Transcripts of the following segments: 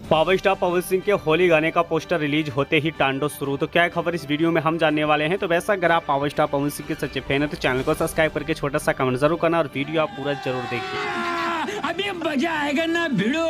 Power star Pawan Singh के होली गाने का पोस्टर रिलीज होते ही तांडव शुरू। तो क्या खबर इस वीडियो में हम जानने वाले हैं। तो वैसा अगर आप पावर स्टार पवन सिंह के सच्चे फैन हैं तो चैनल को सब्सक्राइब करके छोटा सा कमेंट जरूर करना और वीडियो आप पूरा जरूर देखिए। अभी मजा आएगा ना भिड़ो।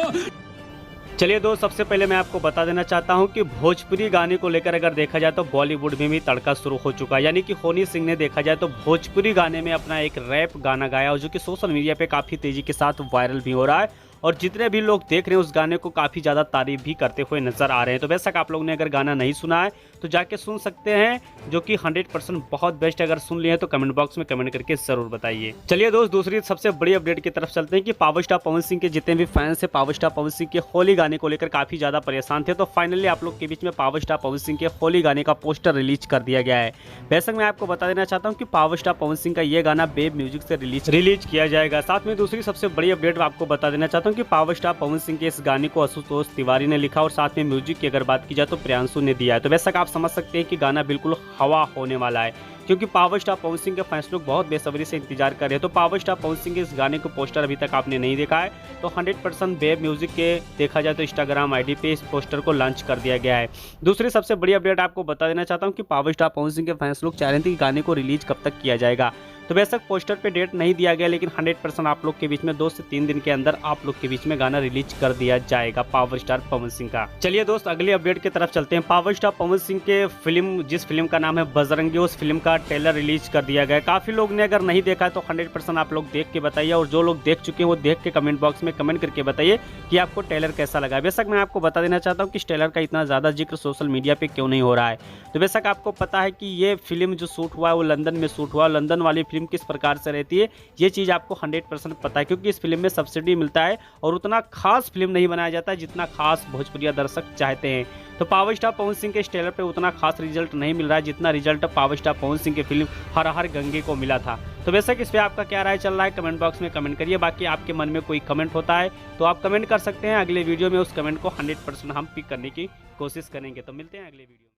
चलिए दोस्त, सबसे पहले मैं आपको बता देना चाहता हूं कि भोजपुरी गाने को लेकर अगर देखा जाए तो बॉलीवुड में भी तड़का शुरू हो चुका है। यानी कि हनी सिंह ने देखा जाए तो भोजपुरी गाने में अपना एक रैप गाना गाया और जो कि सोशल मीडिया पे काफ़ी तेज़ी के साथ वायरल भी हो रहा है और जितने भी लोग देख रहे हैं उस गाने को काफ़ी ज़्यादा तारीफ भी करते हुए नजर आ रहे हैं। तो बेशक आप लोगों ने अगर गाना नहीं सुना है तो जाके सुन सकते हैं, जो कि 100% बहुत बेस्ट। अगर सुन लिए हैं तो कमेंट बॉक्स में कमेंट करके जरूर बताइए। चलिए दोस्त, दूसरी सबसे बड़ी अपडेट की तरफ चलते हैं कि पावर स्टार पवन सिंह के जितने भी फैंस हैं पावर स्टार पवन सिंह के होली गाने को लेकर काफ़ी ज़्यादा परेशान थे। तो फाइनली आप लोग के बीच में पावर स्टार पवन सिंह के होली गाने का पोस्टर रिलीज कर दिया गया है। बेशक मैं आपको बता देना चाहता हूँ कि पावर स्टार पवन सिंह का ये गाना बेब म्यूजिक से रिलीज किया जाएगा। साथ में दूसरी सबसे बड़ी अपडेट आपको बता देना चाहता हूँ कि पावर स्टार पवन सिंह के इस गाने को आशुतोष तिवारी ने लिखा और साथ में म्यूजिक की अगर बात की जाए तो प्रियांशु ने दिया है। तो बेशक आप समझ सकते हैं कि गाना बिल्कुल हवा होने वाला है, क्योंकि पावर स्टार पवन सिंह के फैंस लोग बहुत बेसब्री से इंतजार कर रहे हैं। तो पावर स्टार पवन सिंह के इस गाने को पोस्टर अभी तक आपने नहीं देखा है तो 100% बेब म्यूजिक के देखा जाए तो इंस्टाग्राम आईडी पे इस पोस्टर को लॉन्च कर दिया गया है। दूसरी सबसे बड़ी अपडेट आपको बता देना चाहता हूँ कि पावर स्टार पवन सिंह के फैंस लोग चाह रहे थे कि गाने को रिलीज कब तक किया जाएगा। तो बेशक पोस्टर पे डेट नहीं दिया गया, लेकिन 100% आप लोग के बीच में 2 से 3 दिन के अंदर आप लोग के बीच में गाना रिलीज कर दिया जाएगा पावर स्टार पवन सिंह का। चलिए दोस्त, अगली अपडेट की तरफ चलते हैं। पावर स्टार पवन सिंह के जिस फिल्म का नाम है बजरंगी, उस फिल्म का ट्रेलर रिलीज कर दिया गया। काफी लोग ने अगर नहीं देखा है तो 100% आप लोग देख के बताइए और जो लोग देख चुके हैं वो देख के कमेंट बॉक्स में कमेंट करके बताइए कि आपको ट्रेलर कैसा लगा। बेशक मैं आपको बता देना चाहता हूँ कि इस ट्रेलर का इतना ज्यादा जिक्र सोशल मीडिया पे क्यों नहीं हो रहा है। तो बेशक आपको पता है कि ये फिल्म जो शूट हुआ है वो लंदन में शूट हुआ। लंदन वाली फिल्म किस प्रकार से रहती है ये चीज आपको 100% पता है, क्योंकि इस फिल्म में सब्सिडी मिलता है और उतना खास फिल्म नहीं बनाया जाता है जितना खास भोजपुरिया दर्शक चाहते हैं। तो पावर स्टार पवन सिंह के इस ट्रेलर पे उतना खास रिजल्ट नहीं मिल रहा है जितना result power star Pawan Singh की फिल्म हर हर गंगे को मिला था। तो बेशक इस पे आपका क्या राय चल रहा है कमेंट बॉक्स में कमेंट करिए। बाकी आपके मन में कोई कमेंट होता है तो आप कमेंट कर सकते हैं। अगले वीडियो में उस कमेंट को 100% हम पिक करने की कोशिश करेंगे। तो मिलते हैं अगले वीडियो में।